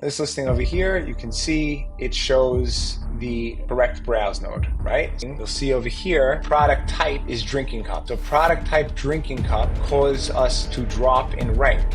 This listing over here, you can see it shows the correct browse node, right? You'll see over here, product type is drinking cup. So product type drinking cup caused us to drop in rank.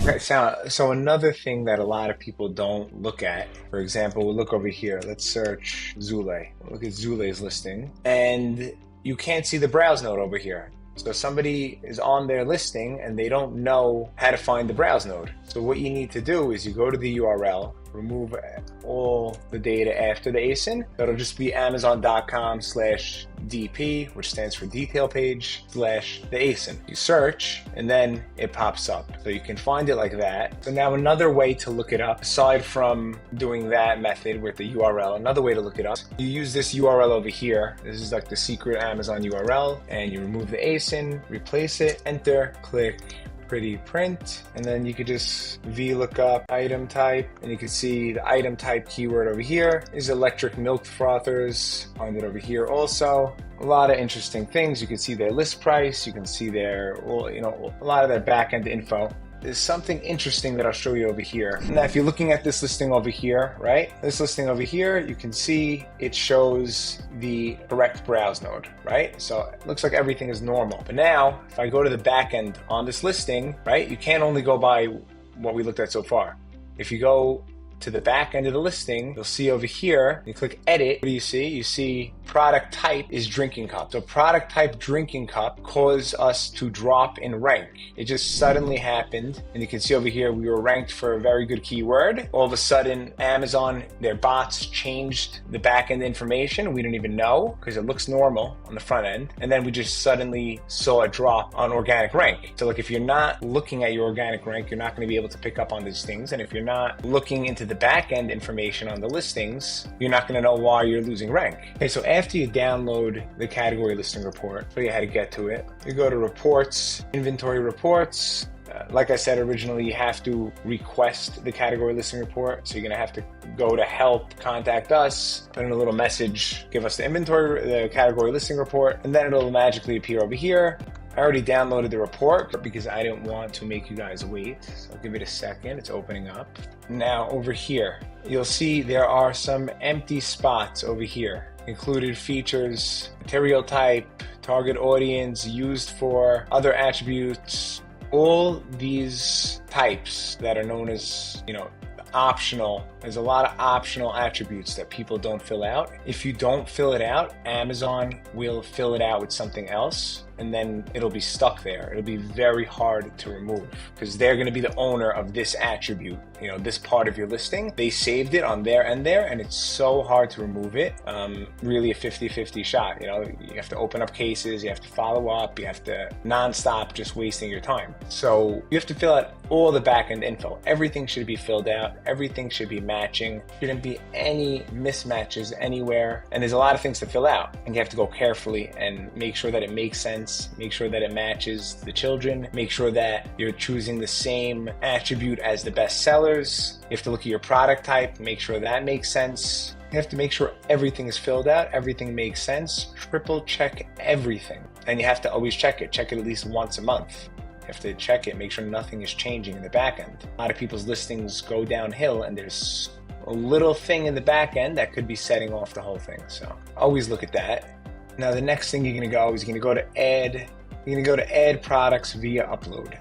Okay, so another thing that a lot of people don't look at, for example, we'll look over here. Let's search Zule. Look at Zule's listing, and you can't see the browse node over here. So somebody is on their listing and they don't know how to find the browse node. So what you need to do is you go to the URL, remove all the data after the ASIN. That'll just be amazon.com/DP, which stands for detail page, / the ASIN. You search and then it pops up. So you can find it like that. So now another way to look it up, aside from doing that method with the URL, another way to look it up, you use this URL over here. This is like the secret Amazon URL, and you remove the ASIN, replace it, enter, click pretty print, and then you could just VLOOKUP item type, and you can see the item type keyword over here is electric milk frothers. Find it over here also. A lot of interesting things. You can see their list price, you can see their, well, you know, a lot of their backend info. There's something interesting that I'll show you over here. Now, if you're looking at this listing over here, right? This listing over here, you can see it shows the correct browse node, right? So it looks like everything is normal. But now, if I go to the back end on this listing, right? You can't only go by what we looked at so far. If you go to the back end of the listing, you'll see over here, you click edit, what do you see? You see product type is drinking cup. So product type drinking cup caused us to drop in rank. It just suddenly happened. And you can see over here, we were ranked for a very good keyword. All of a sudden, Amazon, their bots changed the back end information. We didn't even know because it looks normal on the front end. And then we just suddenly saw a drop on organic rank. So like if you're not looking at your organic rank, you're not going to be able to pick up on these things. And if you're not looking into the back end information on the listings, you're not going to know why you're losing rank. Okay, so after you download the category listing report, I'll show you how to get to it. You go to reports, inventory reports. Like I said originally, you have to request the category listing report. So you're going to have to go to help, contact us, put in a little message, give us the category listing report, and then it'll magically appear over here. I already downloaded the report because I didn't want to make you guys wait. So I'll give it a second. It's opening up. Now over here, you'll see there are some empty spots over here. Included features, material type, target audience, used for, other attributes. All these types that are known as, optional. There's a lot of optional attributes that people don't fill out. If you don't fill it out, Amazon will fill it out with something else, and then it'll be stuck there. It'll be very hard to remove because they're going to be the owner of this attribute, this part of your listing. They saved it on their end there, and it's so hard to remove it. Really a 50-50 shot. You have to open up cases, you have to follow up, you have to nonstop just wasting your time. So you have to fill out all the back-end info. Everything should be filled out. Everything should be matching. Shouldn't be any mismatches anywhere. And there's a lot of things to fill out, and you have to go carefully and make sure that it makes sense. Make sure that it matches the children. Make sure that you're choosing the same attribute as the best sellers. You have to look at your product type, make sure that makes sense. You have to make sure everything is filled out, everything makes sense. Triple check everything. And you have to always check it. Check it at least once a month. You have to check it, make sure nothing is changing in the back end. A lot of people's listings go downhill and there's a little thing in the back end that could be setting off the whole thing. So always look at that. Now the next thing you're going to go is you're going to go to add. You're going to go to add products via upload.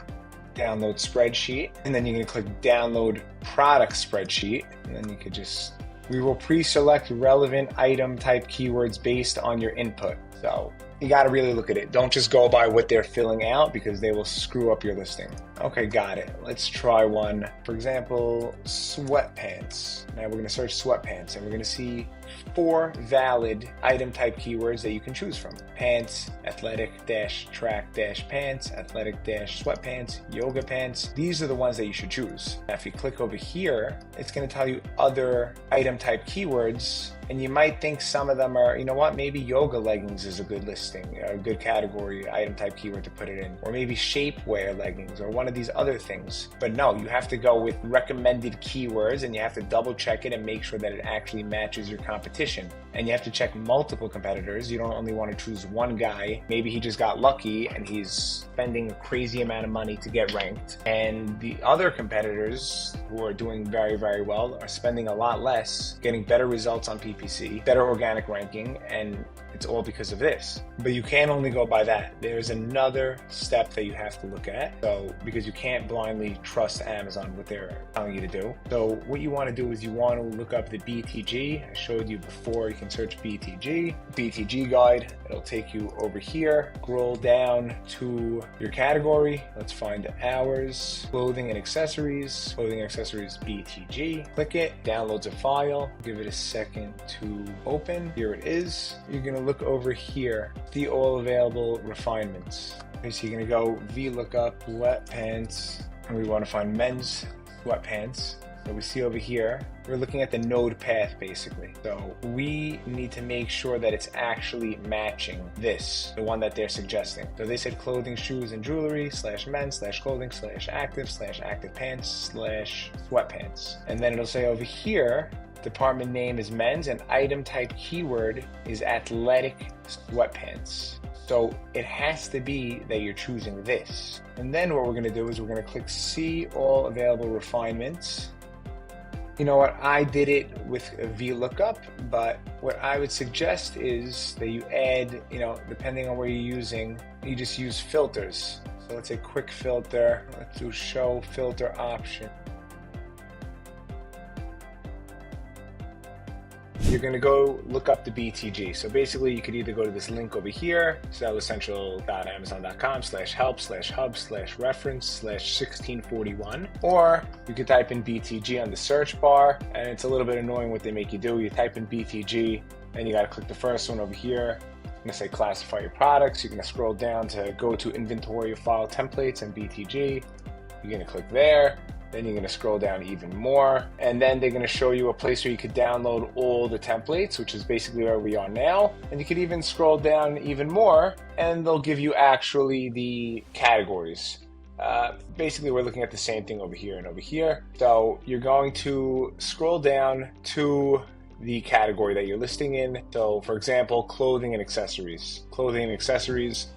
Download spreadsheet, and then you're going to click download product spreadsheet, and then you could just, we will pre-select relevant item type keywords based on your input. So you got to really look at it. Don't just go by what they're filling out because they will screw up your listing. Okay, got it. Let's try one. For example, sweatpants. Now we're going to search sweatpants and we're going to see 4 valid item type keywords that you can choose from. Pants, athletic-track-pants, athletic-sweatpants, yoga pants. These are the ones that you should choose. Now if you click over here, it's going to tell you other item type keywords. And you might think some of them are, maybe yoga leggings is a good listing, a good category, item type keyword to put it in. Or maybe shapewear leggings or one of these other things. But no, you have to go with recommended keywords and you have to double check it and make sure that it actually matches your competition. competition. And you have to check multiple competitors. You don't only want to choose one guy. Maybe he just got lucky and he's spending a crazy amount of money to get ranked. And the other competitors who are doing very, very well are spending a lot less, getting better results on PPC, better organic ranking, and it's all because of this. But you can't only go by that. There's another step that you have to look at. So, because you can't blindly trust Amazon, what they're telling you to do. So what you want to do is you want to look up the BTG. I showed you before, you can search BTG guide. It'll take you over here. Scroll down to your category. Let's find ours, clothing and accessories, BTG. Click it, downloads a file. Give it a second to open. Here it is. You're going to look over here, the all available refinements. Okay, so you're going to go VLOOKUP sweatpants, and we want to find men's sweatpants. So we see over here, we're looking at the node path basically. So we need to make sure that it's actually matching this, the one that they're suggesting. So they said clothing, shoes, and jewelry /men/clothing /active pants /sweatpants. And then it'll say over here, department name is men's and item type keyword is athletic sweatpants. So it has to be that you're choosing this. And then what we're going to do is we're going to click see all available refinements. You know what, I did it with a VLOOKUP, but what I would suggest is that you add, depending on where you're using, you just use filters. So let's say quick filter, let's do show filter option. You're going to go look up the BTG. So basically you could either go to this link over here, sellercentral.amazon.com/help/hub/reference/1641, or you could type in BTG on the search bar, and it's a little bit annoying what they make you do. You type in BTG and you got to click the first one over here. I'm going to say classify your products. You're going to scroll down to go to inventory of file templates and BTG. You're going to click there. Then you're going to scroll down even more, and then they're going to show you a place where you could download all the templates, which is basically where we are now. And you could even scroll down even more, and they'll give you actually the categories. Basically, we're looking at the same thing over here and over here. So you're going to scroll down to the category that you're listing in. So for example, clothing and accessories.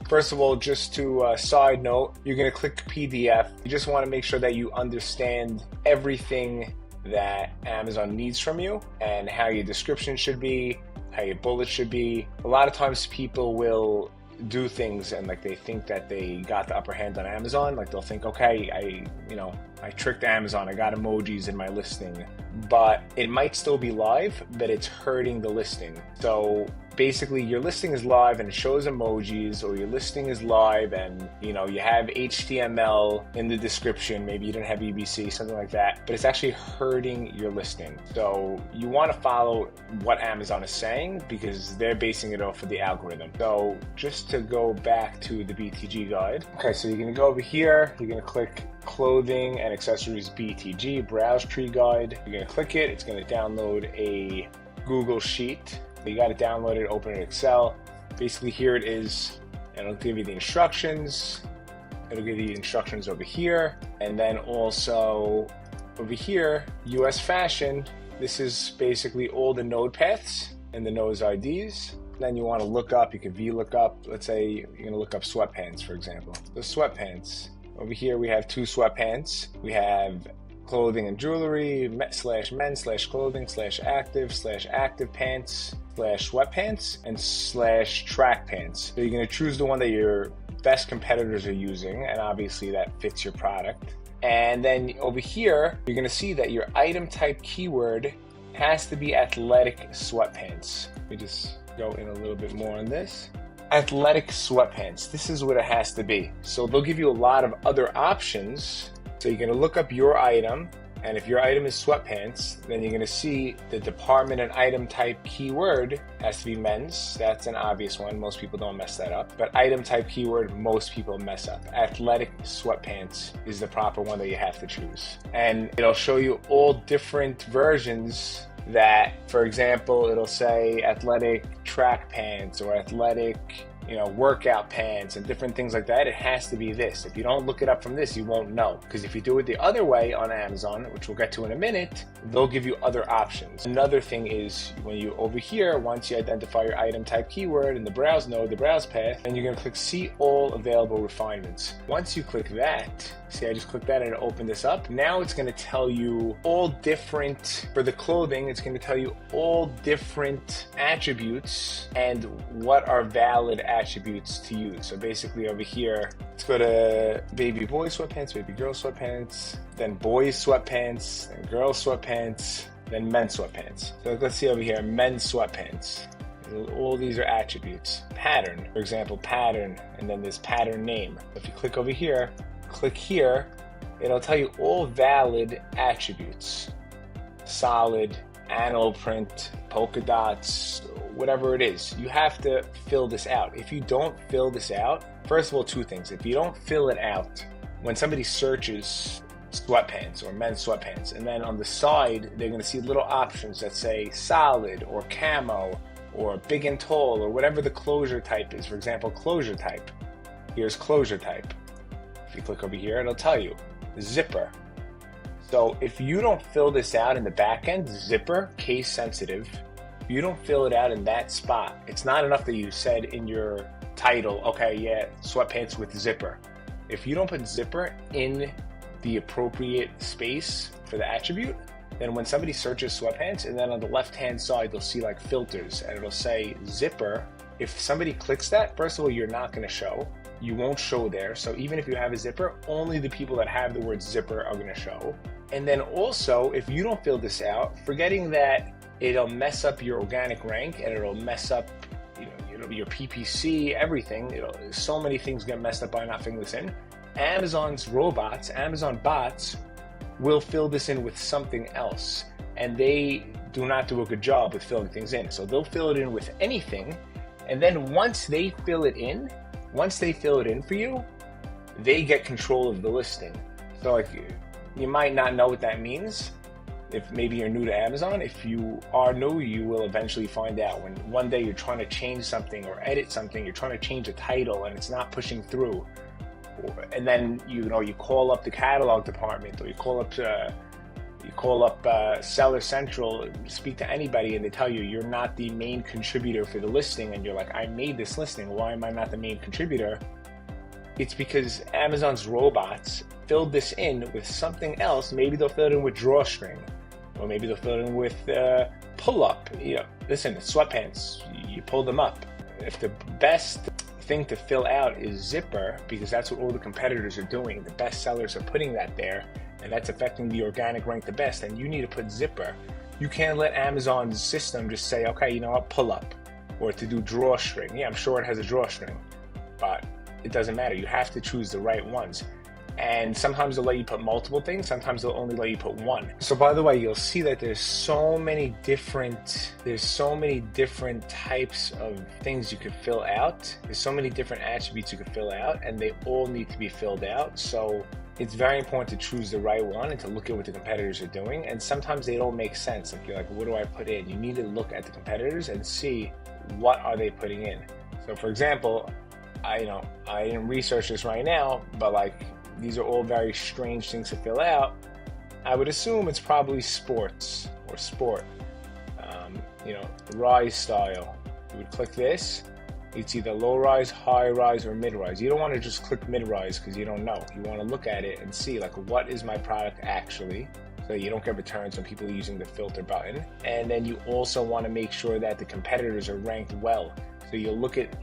First of all, just to side note, you're going to click PDF. You just want to make sure that you understand everything that Amazon needs from you and how your description should be, how your bullets should be. A lot of times people will do things and they think that they got the upper hand on Amazon. They'll think, okay, I tricked Amazon, I got emojis in my listing, but it might still be live, but it's hurting the listing. So basically your listing is live and it shows emojis, or your listing is live and you have HTML in the description, maybe you didn't have EBC, something like that, but it's actually hurting your listing. So you want to follow what Amazon is saying because they're basing it off of the algorithm. So just to go back to the BTG guide. Okay, so you're going to go over here, you're going to click clothing and accessories BTG browse tree guide. You're going to click it, it's going to download a Google Sheet. You got to download it, open it in Excel. Basically here it is, and it'll give you the instructions. It'll give you the instructions over here, and then also over here, US fashion. This is basically all the node paths and the node IDs. Then you want to look up, you can VLOOKUP. Let's say you're going to look up sweatpants, for example. The sweatpants. Over here we have two sweatpants. We have clothing and jewelry /men/clothing /active pants /sweatpants and /track pants. So you're going to choose the one that your best competitors are using, and obviously that fits your product. And then over here you're going to see that your item type keyword has to be athletic sweatpants. Let me just go in a little bit more on this. Athletic sweatpants, this is what it has to be. So they'll give you a lot of other options. So you're going to look up your item, and if your item is sweatpants, then you're going to see the department and item type keyword has to be men's. That's an obvious one. Most people don't mess that up. But item type keyword, most people mess up. Athletic sweatpants is the proper one that you have to choose. And it'll show you all different versions that, for example, it'll say athletic track pants or athletic workout pants and different things like that, it has to be this. If you don't look it up from this, you won't know. Because if you do it the other way on Amazon, which we'll get to in a minute, they'll give you other options. Another thing is when you over here, once you identify your item type keyword in the browse node, the browse path, then you're going to click see all available refinements. Once you click that, see, I just clicked that and it opened this up. Now it's going to tell you all different, for the clothing, it's going to tell you all different attributes and what are valid attributes to use. So basically over here, let's go to baby boy sweatpants, baby girl sweatpants, then boys sweatpants, then girls sweatpants, then men's sweatpants. So let's see over here, men's sweatpants. All these are attributes. Pattern, for example, pattern, and then this pattern name. If you click over here, click here, it'll tell you all valid attributes. Solid, animal print, polka dots, whatever it is. You have to fill this out. If you don't fill this out, first of all, two things. If you don't fill it out, when somebody searches sweatpants or men's sweatpants, and then on the side, they're going to see little options that say solid or camo or big and tall or whatever the closure type is. For example, closure type. Here's closure type. If you click over here, it'll tell you zipper. So if you don't fill this out in the back end, zipper, case sensitive, if you don't fill it out in that spot, it's not enough that you said in your title, okay, yeah, sweatpants with zipper. If you don't put zipper in the appropriate space for the attribute, then when somebody searches sweatpants, and then on the left-hand side, they'll see like filters, and it'll say zipper. If somebody clicks that, first of all, you're not going to show. You won't show there. So even if you have a zipper, only the people that have the word zipper are going to show. And then also, if you don't fill this out, forgetting that it'll mess up your organic rank and it'll mess up your PPC, everything. So many things get messed up by not filling this in. Amazon's robots, Amazon bots, will fill this in with something else. And they do not do a good job with filling things in. So they'll fill it in with anything. And then once they fill it in for you, they get control of the listing. So like, you might not know what that means if maybe you're new to Amazon. If you are new, you will eventually find out. When one day you're trying to change something or edit something, you're trying to change a title and it's not pushing through, and then you call up the catalog department, or you call up Seller Central, speak to anybody, and they tell you you're not the main contributor for the listing, and you're like, I made this listing, why am I not the main contributor? It's because Amazon's robots filled this in with something else. Maybe they'll fill it in with drawstring, or maybe they'll fill it in with pull-up. Listen, sweatpants, you pull them up. If the best thing to fill out is zipper, because that's what all the competitors are doing, the best sellers are putting that there, and that's affecting the organic rank the best, and you need to put zipper. You can't let Amazon's system just say, okay, you know what, pull up, or to do drawstring. Yeah, I'm sure it has a drawstring, but it doesn't matter. You have to choose the right ones. And sometimes they'll let you put multiple things, sometimes they'll only let you put one. So by the way, you'll see that there's so many different types of things you could fill out. There's so many different attributes you could fill out, and they all need to be filled out. So it's very important to choose the right one and to look at what the competitors are doing. And sometimes they don't make sense. Like, you're like, what do I put in? You need to look at the competitors and see what are they putting in. So for example, I didn't research this right now, but like, these are all very strange things to fill out. I would assume it's probably sports or sport. Rise style. You would click this. It's either low rise, high rise, or mid rise. You don't want to just click mid rise because you don't know. You want to look at it and see, like, what is my product actually, so you don't get returns when people are using the filter button. And then you also want to make sure that the competitors are ranked well. So you'll look at,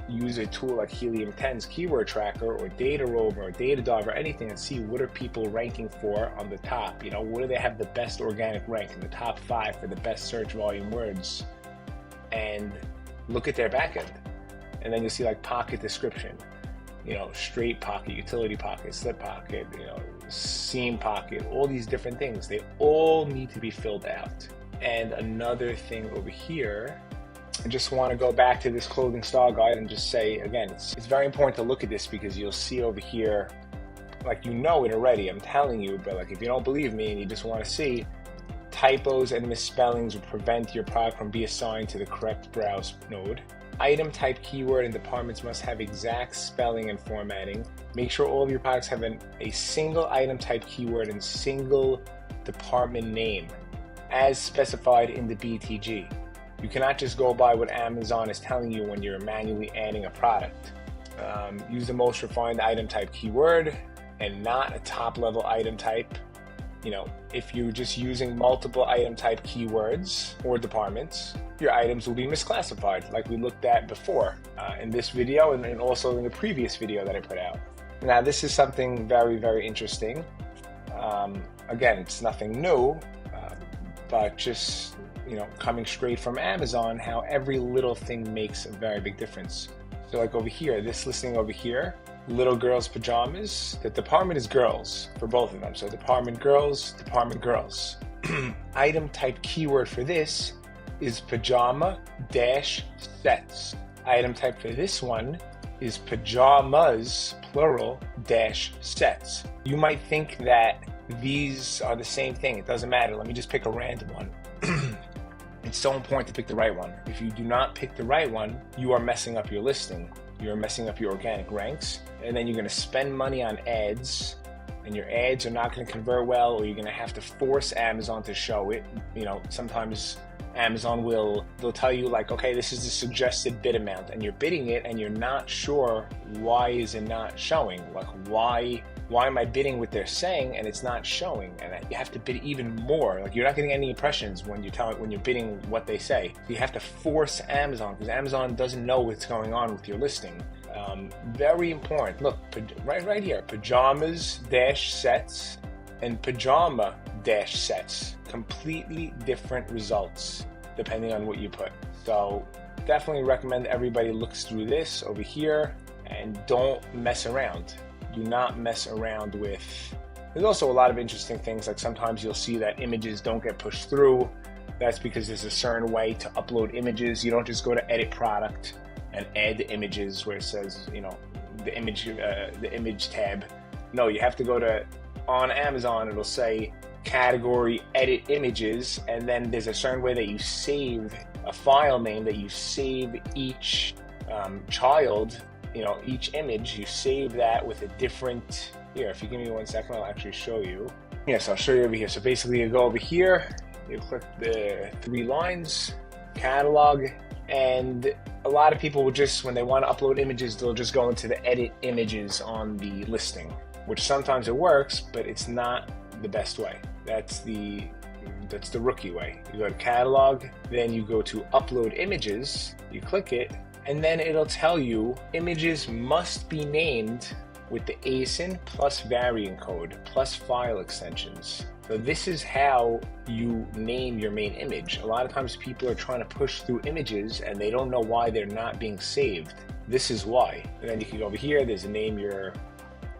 use a tool like Helium 10's keyword tracker or Data Rover or Datadog or anything, and see what are people ranking for on the top. What do they have the best organic rank in the top 5 for the best search volume words, and look at their backend. And then you'll see like pocket description, straight pocket, utility pocket, slip pocket, seam pocket, all these different things. They all need to be filled out. And another thing over here, I just want to go back to this clothing style guide and just say, again, it's very important to look at this, because you'll see over here, like, it already, I'm telling you, but like, if you don't believe me and you just want to see, typos and misspellings will prevent your product from being assigned to the correct browse node. item type keyword and departments must have exact spelling and formatting. Make sure all of your products have a single item type keyword and single department name as specified in the BTG. You cannot just go by what Amazon is telling you when you're manually adding a product. Use the most refined item type keyword and not a top level item type. If you're just using multiple item type keywords or departments, your items will be misclassified like we looked at before in this video and also in the previous video that I put out. Now this is something very, very interesting. Again, it's nothing new, but just coming straight from Amazon, how every little thing makes a very big difference. So like over here, this listing over here, little girls pajamas, the department is girls for both of them. So department girls, department girls. Item type keyword for this is pajama dash sets. Item type for this one is pajamas, plural, dash sets. You might think that these are the same thing. It doesn't matter. Let me just pick a random one. It's so important to pick the right one. If you do not pick the right one, you are messing up your listing. You're messing up your organic ranks, and then you're going to spend money on ads, and your ads are not going to convert well, or you're going to have to force Amazon to show it. Sometimes Amazon they'll tell you like, okay, this is the suggested bid amount, and you're bidding it and you're not sure why is it not showing. Like why am I bidding what they're saying and it's not showing? And you have to bid even more. Like you're not getting any impressions when you're bidding what they say. You have to force Amazon because Amazon doesn't know what's going on with your listing. Very important. Look, right here, pajamas dash sets and pajama dash sets. Completely different results depending on what you put. So definitely recommend everybody looks through this over here and don't mess around. Do not mess around with. There's also a lot of interesting things, like sometimes you'll see that images don't get pushed through. That's because there's a certain way to upload images. You don't just go to edit product and add the images where it says, the image tab. No, you have to go to, on Amazon, it'll say category edit images, and then there's a certain way that you save a file name, that you save each child, each image, you save that with a different, here, if you give me 1 second, I'll actually show you. Yes, I'll show you over here. So basically you go over here, you click the 3 lines, catalog, and a lot of people will just, when they want to upload images, they'll just go into the edit images on the listing, which sometimes it works, but it's not the best way. That's the rookie way. You go to catalog, then you go to upload images, you click it, and then it'll tell you images must be named with the ASIN plus variant code plus file extensions. So this is how you name your main image. A lot of times people are trying to push through images and they don't know why they're not being saved. This is why. And then you can go over here, there's a name your,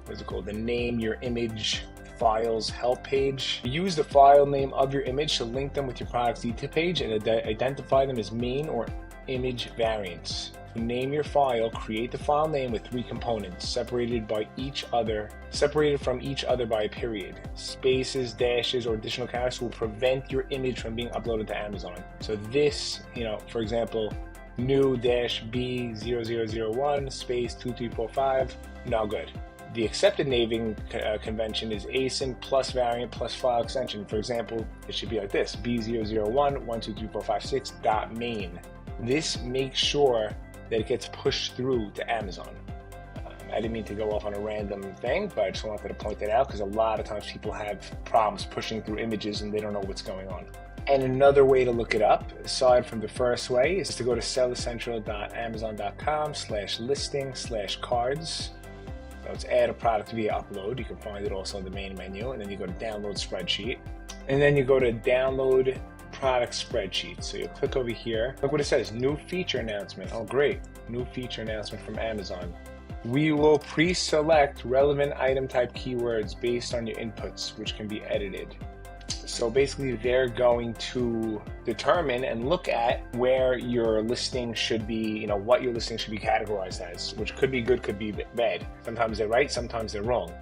the name your image files help page. Use the file name of your image to link them with your product's detail page and identify them as main or image variants. To name your file, create the file name with 3 components separated from each other by a period. Spaces, dashes, or additional characters will prevent your image from being uploaded to Amazon. So this, for example, new-b0001 space 2345, now good. The accepted naming convention is ASIN plus variant plus file extension. For example, it should be like this, b001123456.main. This makes sure that it gets pushed through to Amazon. I didn't mean to go off on a random thing, but I just wanted to point that out because a lot of times people have problems pushing through images and they don't know what's going on. And another way to look it up, aside from the first way, is to go to sellercentral.amazon.com/listing/cards. So it's add a product via upload. You can find it also in the main menu, and then you go to download spreadsheet. And then you go to download product spreadsheet. So you click over here. Look what it says, new feature announcement. Oh great, new feature announcement from Amazon. We will pre-select relevant item type keywords based on your inputs, which can be edited. So basically they're going to determine and look at where your listing should be, what your listing should be categorized as, which could be good, could be bad. Sometimes they're right, sometimes they're wrong.